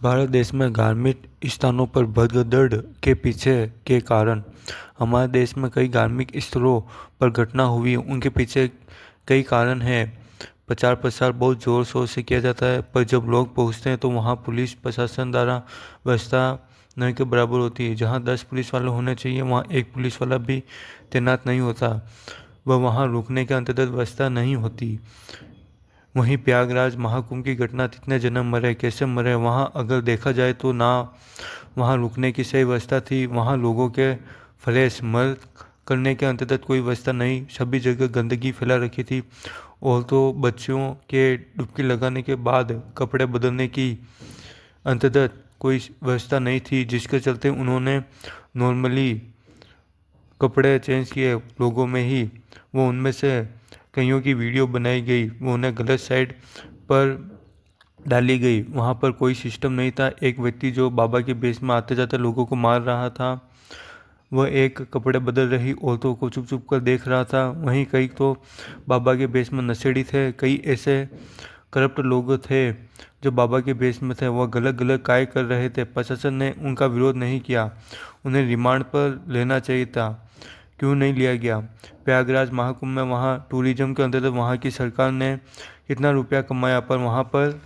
भारत देश में धार्मिक स्थानों पर भगदड़ के पीछे के कारण। हमारे देश में कई धार्मिक स्थलों पर घटना हुई, उनके पीछे कई कारण हैं। प्रचार प्रसार बहुत ज़ोर शोर से किया जाता है, पर जब लोग पहुंचते हैं तो वहां पुलिस प्रशासन द्वारा व्यवस्था नहीं के बराबर होती है। जहां 10 पुलिस वाले होने चाहिए, वहां एक पुलिस वाला भी तैनात नहीं होता। वह वहां रुकने के अंतर्गत व्यवस्था नहीं होती। वहीं प्रयागराज महाकुंभ की घटना, कितने जन मरे, कैसे मरे, वहाँ अगर देखा जाए तो ना वहाँ रुकने की सही व्यवस्था थी, वहाँ लोगों के फ्लैश मर करने के अंतर्गत कोई व्यवस्था नहीं, सभी जगह गंदगी फैला रखी थी। और तो बच्चों के डुबकी लगाने के बाद कपड़े बदलने की अंतर्गत कोई व्यवस्था नहीं थी, जिसके चलते उन्होंने नॉर्मली कपड़े चेंज किए लोगों में ही। वो उनमें से कईयों की वीडियो बनाई गई, वो उन्हें गलत साइड पर डाली गई। वहाँ पर कोई सिस्टम नहीं था। एक व्यक्ति जो बाबा के बेस में आते जाते लोगों को मार रहा था, वह एक कपड़े बदल रही औरतों को चुप चुप कर देख रहा था। वहीं कई तो बाबा के बेस में नशेड़ी थे, कई ऐसे करप्ट लोग थे जो बाबा के बेस में थे, वह गलत गलत कार्य कर रहे थे। प्रशासन ने उनका विरोध नहीं किया, उन्हें रिमांड पर लेना चाहिए था, क्यों नहीं लिया गया। प्रयागराज महाकुंभ में वहाँ टूरिज्म के अंतर्गत वहाँ की सरकार ने कितना रुपया कमाया, पर वहाँ पर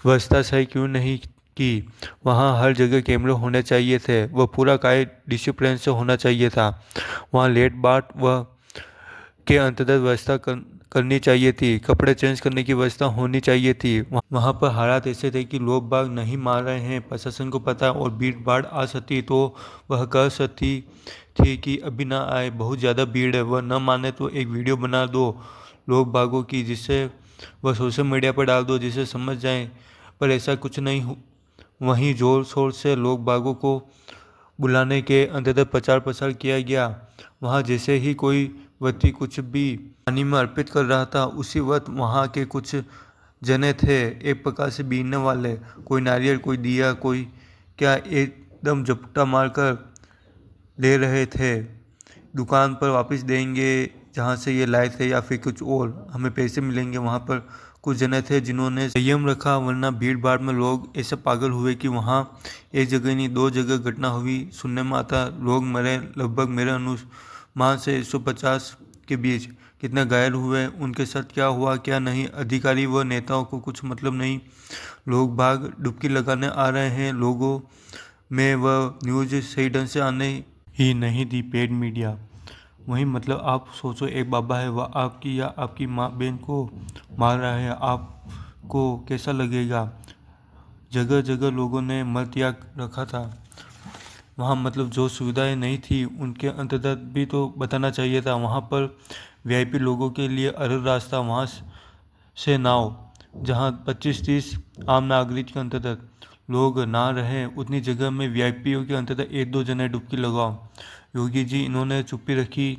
व्यवस्था सही क्यों नहीं की। वहाँ हर जगह कैमरे होने चाहिए थे, वह पूरा कार्य डिसिप्लिन से होना चाहिए था। वहाँ लेट बाट व के अंतर्गत व्यवस्था करनी चाहिए थी, कपड़े चेंज करने की व्यवस्था होनी चाहिए थी। वहाँ पर हालात ऐसे थे कि लोग बाग नहीं मार रहे हैं, प्रशासन को पता है, और भीड़ भाड़ आ सकती तो वह कह सकती थी कि अभी ना आए, बहुत ज़्यादा भीड़ है। वह न माने तो एक वीडियो बना दो लोग बागों की, जिससे वह सोशल मीडिया पर डाल दो, जिससे समझ जाएं, पर ऐसा कुछ नहीं। वहीं जोर शोर से लोग बागों को बुलाने के अंतर्गत प्रचार प्रसार किया गया। वहाँ जैसे ही कोई व्यक्ति कुछ भी पानी में अर्पित कर रहा था, उसी वक्त वहाँ के कुछ जने थे एक प्रकार से बीनने वाले, कोई नारियल, कोई दिया, कोई क्या, एकदम झपटा मारकर ले रहे थे। दुकान पर वापस देंगे जहाँ से ये लाए थे, या फिर कुछ और हमें पैसे मिलेंगे। वहाँ पर कुछ जने थे जिन्होंने संयम रखा, वरना भीड़ भाड़ में लोग ऐसे पागल हुए कि वहाँ एक जगह नहीं 2 जगह घटना हुई। सुनने में आता लोग मरे, लगभग मेरे अनुमान से 150 के बीच। कितने घायल हुए, उनके साथ क्या हुआ क्या नहीं, अधिकारी व नेताओं को कुछ मतलब नहीं। लोग भाग डुबकी लगाने आ रहे हैं, लोगों में वह न्यूज़ सही ढंग से आने ही नहीं दी पेड मीडिया। वही मतलब आप सोचो, एक बाबा है, वह आपकी या आपकी माँ बहन को मार रहा है, आपको कैसा लगेगा। जगह जगह लोगों ने मर त्याग रखा था। वहाँ मतलब जो सुविधाएं नहीं थी उनके अंतर्गत भी तो बताना चाहिए था। वहाँ पर वीआईपी लोगों के लिए अलग रास्ता, वहाँ से नाव, जहाँ 25-30 आम नागरिक के अंतर्गत लोग ना रहे, उतनी जगह में वीआईपीओ के अंतर्गत 1-2 जने डुबकी लगाओ। योगी जी इन्होंने चुप्पी रखी।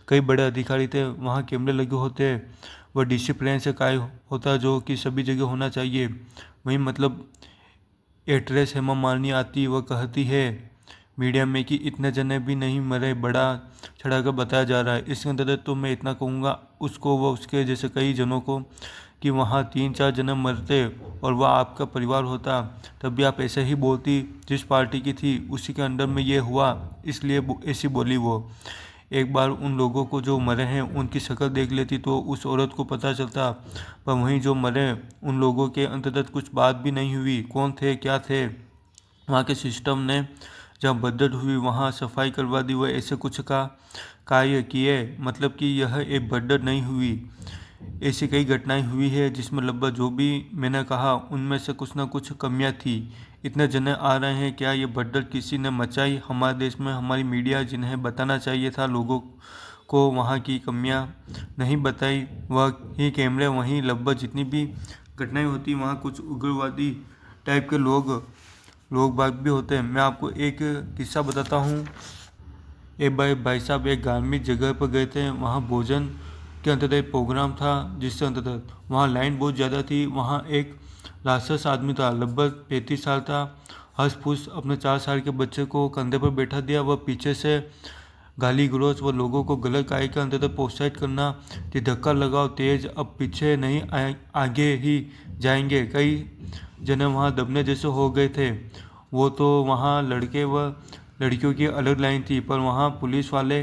कई बड़े अधिकारी थे, वहाँ कैमरे लगे होते, वह डिसिप्लिन से कार्य होता जो कि सभी जगह होना चाहिए। वहीं मतलब एक्ट्रेस हेमा मालिनी आती, वह कहती है मीडिया में कि इतने जने भी नहीं मरे, बड़ा चढ़ा कर बताया जा रहा है। इसके अंतर्गत तो मैं इतना कहूँगा उसको व उसके जैसे कई जनों को कि वहाँ 3-4 जने मरते और वह आपका परिवार होता, तब भी आप ऐसे ही बोलती। जिस पार्टी की थी उसी के अंडर में ये हुआ, इसलिए ऐसी बोली वो। एक बार उन लोगों को जो मरे हैं उनकी शक्ल देख लेती तो उस औरत को पता चलता, पर वहीं जो मरे उन लोगों के अंतर्गत कुछ बात भी नहीं हुई, कौन थे क्या थे। वहाँ के सिस्टम ने जहाँ भगदड़ हुई वहाँ सफाई करवा दी, वह ऐसे कुछ का कार्य किए, मतलब कि यह एक भगदड़ नहीं हुई। ऐसी कई घटनाएं हुई है जिसमें लगभग जो भी मैंने कहा उनमें से कुछ ना कुछ कमियां थी। इतने जने आ रहे हैं, क्या ये भगदड़ किसी ने मचाई। हमारे देश में हमारी मीडिया, जिन्हें बताना चाहिए था लोगों को वहाँ की कमियां, नहीं बताई। वह ही कैमरे, वहीं लगभग जितनी भी घटनाएं होती वहाँ कुछ उग्रवादी टाइप के लोग बाग भी होते हैं। मैं आपको एक किस्सा बताता हूँ। एक भाई साहब एक धार्मिक जगह पर गए थे, वहाँ भोजन के अंतर्गत प्रोग्राम था, जिसके अंतर्गत वहाँ लाइन बहुत ज़्यादा थी। वहाँ एक राक्षस आदमी था, लगभग 35 साल था, हंस फूस अपने 4 साल के बच्चे को कंधे पर बैठा दिया। वह पीछे से गाली गलौज व लोगों को गलत कार्य के अंतर्गत प्रोत्साहित करना कि धक्का लगाओ तेज, अब पीछे नहीं आगे ही जाएंगे। कई जने वहाँ दबने जैसे हो गए थे। वो तो वहाँ लड़के व लड़कियों की अलग लाइन थी, पर वहाँ पुलिस वाले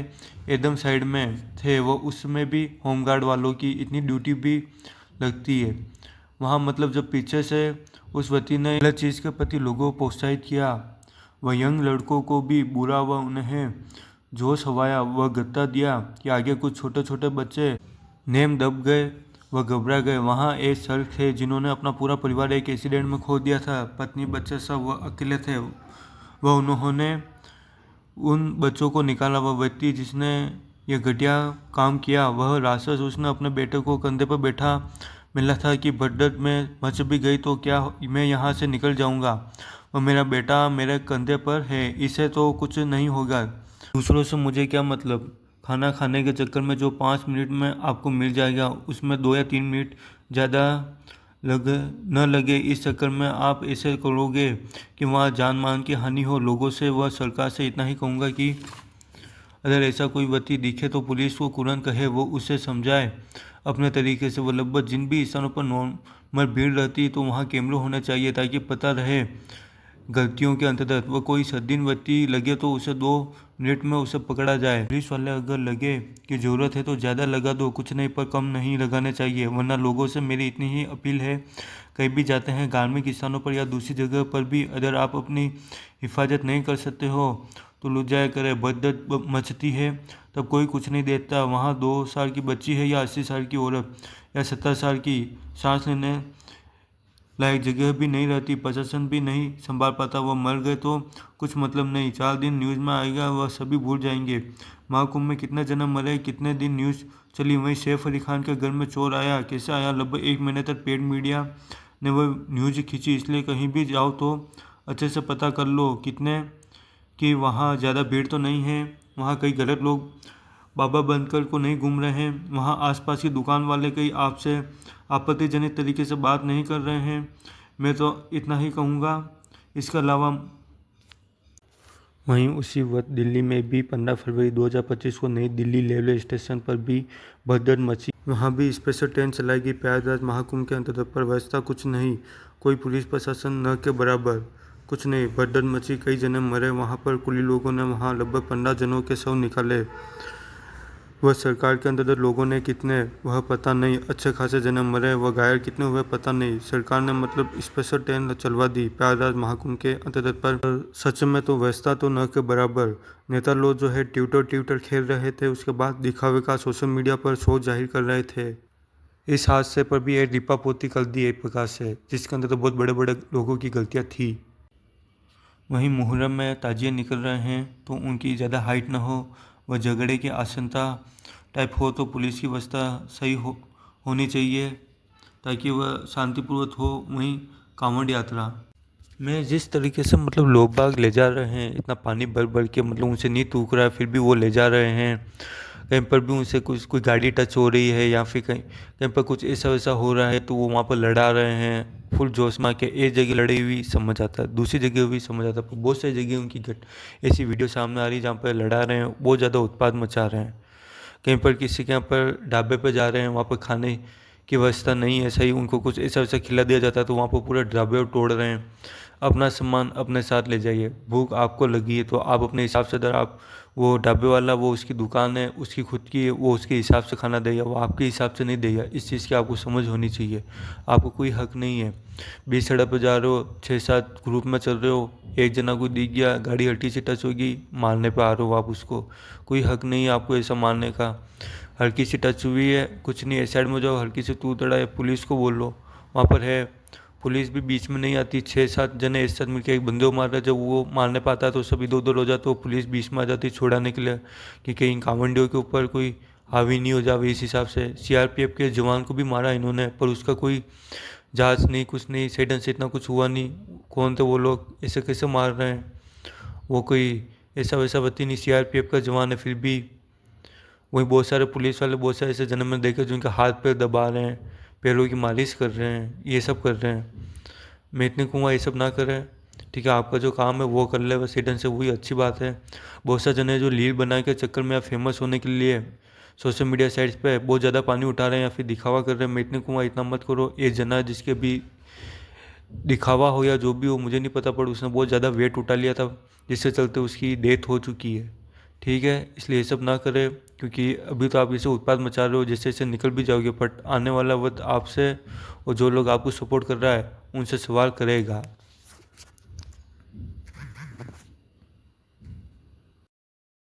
एकदम साइड में थे। वो उसमें भी होमगार्ड वालों की इतनी ड्यूटी भी लगती है वहाँ। मतलब जब पीछे से उस व्यक्ति ने गलत चीज़ के प्रति लोगों को प्रोत्साहित किया, वह यंग लड़कों को भी बुरा व उन्हें जोश हवाया व गत्ता दिया कि आगे कुछ छोटे छोटे बच्चे नेम दब गए व घबरा गए। वहाँ एक सर थे जिन्होंने अपना पूरा परिवार एक एक्सीडेंट में खो दिया था, पत्नी बच्चे सब वह अकेले थे। वह उन्होंने उन बच्चों को निकाला। वह व्यक्ति जिसने यह घटिया काम किया वह राक्षस, उसने अपने बेटे को कंधे पर बैठा मिला था कि भद्दत में मच भी गई तो क्या मैं यहाँ से निकल जाऊँगा, वह मेरा बेटा मेरे कंधे पर है, इसे तो कुछ नहीं होगा। दूसरों से मुझे क्या मतलब। खाना खाने के चक्कर में जो 5 मिनट में आपको मिल जाएगा उसमें 2 या 3 मिनट ज़्यादा न लगे, इस चक्कर में आप ऐसे करोगे कि वहाँ जान मान की हानि हो। लोगों से व सरकार से इतना ही कहूँगा कि अगर ऐसा कोई व्यक्ति दिखे तो पुलिस को तुरंत कहे, वो उसे समझाए अपने तरीके से। वो लगभग जिन भी स्थानों पर नॉर्मल भीड़ रहती तो वहाँ कैमरे होने चाहिए ताकि पता रहे गलतियों के अंतर्गत। वह कोई सदीन व्यक्ति लगे तो उसे 2 मिनट में उसे पकड़ा जाए। पुलिस वाले अगर लगे कि ज़रूरत है तो ज़्यादा लगा दो, कुछ नहीं पर कम नहीं लगाने चाहिए। वरना लोगों से मेरी इतनी ही अपील है, कहीं भी जाते हैं धार्मिक स्थानों पर या दूसरी जगह पर भी, अगर आप अपनी हिफाजत नहीं कर सकते हो तो लुट जाया करे। भद्दत मचती है तब कोई कुछ नहीं देता। वहाँ 2 साल की बच्ची है या 80 साल की औरत या 70 साल की, सांस लेने लायक जगह भी नहीं रहती, प्रशासन भी नहीं संभाल पाता। वह मर गए तो कुछ मतलब नहीं, 4 दिन न्यूज़ में आएगा, वह सभी भूल जाएंगे। महाकुंभ में कितने जन्म मरे, कितने दिन न्यूज़ चली। वहीं सैफ अली खान के घर में चोर आया, कैसे आया, लगभग 1 महीने तक पेड मीडिया ने वह न्यूज़ खींची। इसलिए कहीं भी जाओ तो अच्छे से पता कर लो कितने कि वहाँ ज़्यादा भीड़ तो नहीं है। वहाँ कई गलत लोग बाबा बनकर को नहीं घूम रहे हैं। वहाँ आसपास की दुकान वाले कई आपसे आपत्तिजनक तरीके से बात नहीं कर रहे हैं। मैं तो इतना ही कहूँगा। इसके अलावा वहीं उसी वक्त दिल्ली में भी 15 फरवरी 2025 को नई दिल्ली रेलवे स्टेशन पर भी भगदड़ मची। वहाँ भी स्पेशल ट्रेन चलाई गई प्रयागराज महाकुंभ के अंतर्गत, पर व्यवस्था कुछ नहीं, कोई पुलिस प्रशासन न के बराबर, कुछ नहीं, भगदड़ मची, कई जने मरे। वहाँ पर कुली लोगों ने वहाँ लगभग 15 जनों के शव निकाले। वह सरकार के अंतर्गत लोगों ने कितने वह पता नहीं, अच्छे खासे जने मरे, वह घायल कितने हुए पता नहीं। सरकार ने मतलब स्पेशल ट्रेन चलवा दी प्रयागराज महाकुंभ के अंतर्गत, पर सच में तो व्यवस्था तो न के बराबर। नेता लोग जो है ट्विटर खेल रहे थे, उसके बाद दिखावे का सोशल मीडिया पर शोर जाहिर कर रहे थे। इस हादसे पर भी एक लिपापोती कर दी एक प्रकार से, जिसके अंदर तो बहुत बड़े बड़े लोगों की गलतियाँ थी। वहीं मुहर्रम में ताजिए निकल रहे हैं तो उनकी ज़्यादा हाइट न हो, वह झगड़े की आशंका टाइप हो तो पुलिस की व्यवस्था सही होनी चाहिए ताकि वह शांतिपूर्वक हो। वहीं कांवड़ यात्रा में जिस तरीके से मतलब लोग बाग ले जा रहे हैं, इतना पानी भर भर के, मतलब उनसे नहीं टूक रहा है फिर भी वो ले जा रहे हैं। कहीं पर भी उनसे कुछ कोई गाड़ी टच हो रही है या फिर कहीं पर कुछ ऐसा वैसा हो रहा है तो वो वहाँ पर लड़ा रहे हैं फुल जोश में के। एक जगह लड़ी हुई समझ आता है, दूसरी जगह भी समझ आता है, पर बहुत सारी जगह उनकी ऐसी वीडियो सामने आ रही है जहाँ पर लड़ा रहे हैं, बहुत ज़्यादा उत्पाद मचा रहे हैं। कहीं पर किसी के यहाँ पर ढाबे पर जा रहे हैं, वहाँ पर खाने की व्यवस्था नहीं है सही, उनको कुछ ऐसा वैसा खिला दिया जाता है तो वहाँ पर पूरा ढाबे तोड़ रहे हैं। अपना सामान अपने साथ ले जाइए। भूख आपको लगी है तो आप अपने हिसाब से, अगर आप वो ढाबे वाला वो उसकी दुकान है, उसकी खुद की है, वो उसके हिसाब से खाना देगा, वो आपके हिसाब से नहीं देगा। इस चीज़ की आपको समझ होनी चाहिए। आपको कोई हक नहीं है, बीच सड़क पर जा रहे हो, 6-7 ग्रुप में चल रहे हो, एक जना को दिख गया, गाड़ी हल्की सी टच होगी, मारने पे आ रहे हो आप उसको। कोई हक नहीं है आपको ऐसा मारने का। हल्की सी टच हुई है, कुछ नहीं है, साइड में जाओ, हल्की सी तू तड़ा है, पुलिस को बोल लो, वहाँ पर है। पुलिस भी बीच में नहीं आती। 6-7 जने एक साथ मिलकर एक बंदे को मार रहे, जब वो मारने पाता है तो सब इधर उधर हो जाते, तो पुलिस बीच में आ जाती छुड़ाने के लिए कि कहीं कांवड़ियों के ऊपर कोई हावी नहीं हो जावे। इस हिसाब से सीआरपीएफ के जवान को भी मारा इन्होंने, पर उसका कोई जांच नहीं, कुछ नहीं, सही ढंग से इतना कुछ हुआ नहीं। कौन थे वो लोग, ऐसे कैसे मार रहे हैं, वो कोई ऐसा वैसा बती नहीं, सीआरपीएफ का जवान है फिर भी। वहीं बहुत सारे पुलिस वाले, बहुत सारे ऐसे जन्म में देखे जो उनके हाथ पैर दबा रहे हैं, पैरों की मालिश कर रहे हैं, ये सब कर रहे हैं। मैं इतनी कहूँगा ये सब ना करें, ठीक है, आपका जो काम है वो कर ले बस ढंग से, वही अच्छी बात है। बहुत सारे जने जो रील बना के चक्कर में या फेमस होने के लिए सोशल मीडिया साइट्स पे बहुत ज़्यादा पानी उठा रहे हैं या फिर दिखावा कर रहे हैं, मैं इतनी कहूँगा इतना मत करो। एक जना जिसके भी दिखावा हो या जो भी हो मुझे नहीं पता, पर उसने बहुत ज़्यादा वेट उठा लिया था जिससे चलते उसकी डेथ हो चुकी है। ठीक है, इसलिए ये सब ना करें, क्योंकि अभी तो आप इसे उत्पाद मचा रहे हो, जैसे जैसे निकल भी जाओगे, बट आने वाला वक्त आपसे और जो लोग आपको सपोर्ट कर रहा है उनसे सवाल करेगा।